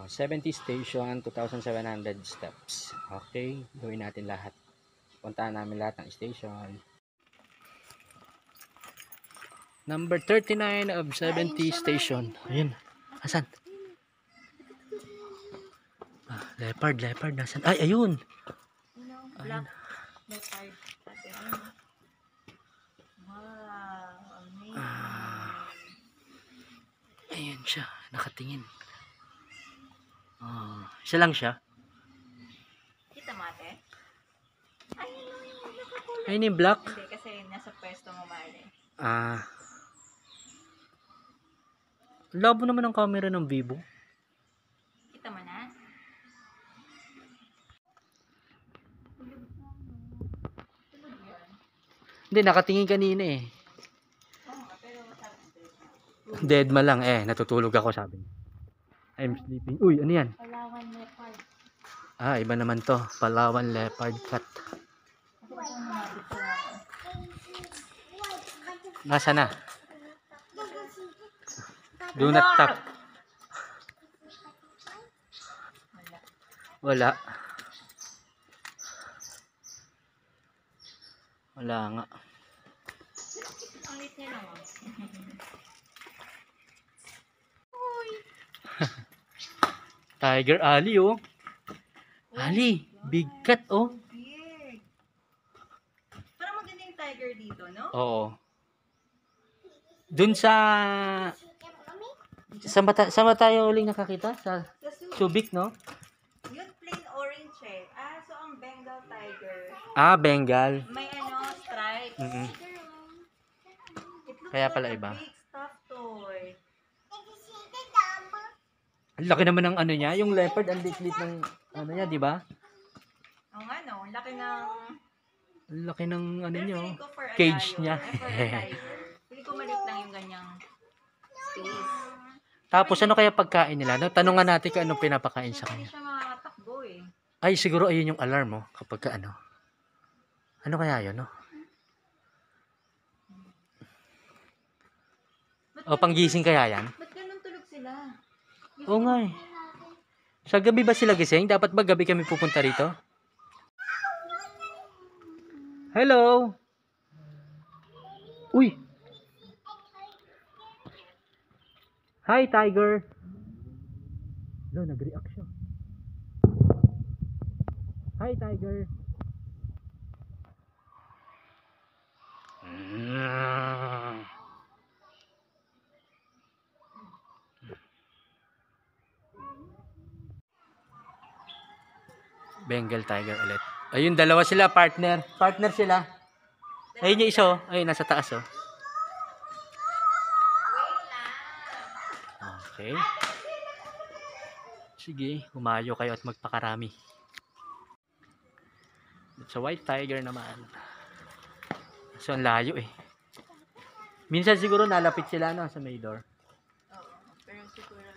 70 station, 2,700 steps. Okay, gawin natin lahat. Puntahan namin lahat ng station. Number 39 of 70 station. Ayun. Asan? Leopard. Nasaan? Ay, ayun. Black leopard. Wow, amazing. Ayun siya. Nakatingin. Isa lang siya. Kita mo ate? Ayun lang yung nakakulay. Ayun yung black. Hindi, kasi nasa pwesto mo mali. Labo naman ang camera ng Vivo. Kita mo na? Hindi, nakatingin kanina eh. Oo nga, pero sabi Dead ma lang eh. Natutulog ako, sabi niya. I'm sleeping. Uy, ano yan? Palawan leopard. Iba naman to. Palawan leopard cat. Ako ba siyang lumapit sa ako? Nasa na? Do not tap. Wala. Wala nga. Ang lit niya lang. Tiger Ali oh. Ali, big cat oh. Big. Parang maganda yung tiger dito, no? Oo. Dun sa tayo uling nakakita sa Sa zoo. Subic, no? Yun plain orange eh. So ang Bengal tiger. Bengal. May stripes. Mm-mm. It looks Kaya like pala a iba. big stuffed toy. Ang laki naman ng ano niya, yung leopard ang lit-lit ng ano niya, di ba? Oo nga no, ang laki ng... Ang laki ng ano Pero niya, feeling ko for a cage lion, niya. for a tiger. Feeling ko maliit lang yung ganyang space. Tapos ano kaya pagkain nila? No? Tanungan natin kung anong pinapakain sa Hindi kanya. siya makakatakbo eh. Ay, siguro ayun yung alarm mo kapag ka ano. Ano kaya yun, no? O panggising kaya yan? Ba't ganun tulog sila? Oo nga eh. Sa gabi ba sila gising? Dapat ba gabi kami pupunta rito? Hello! Uy! Hi, Tiger! Hello, nag-react siya. Hi, Tiger! Bengal tiger ulit. Ayun, dalawa sila, partner. Partner sila. Ayun yung isa, oh. Ayun, nasa taas, oh. Okay. Sige, humayo kayo at magpakarami. Sa white tiger naman. So, ang layo, eh. Minsan siguro nalapit sila, no, sa may door. Oo, pero siguro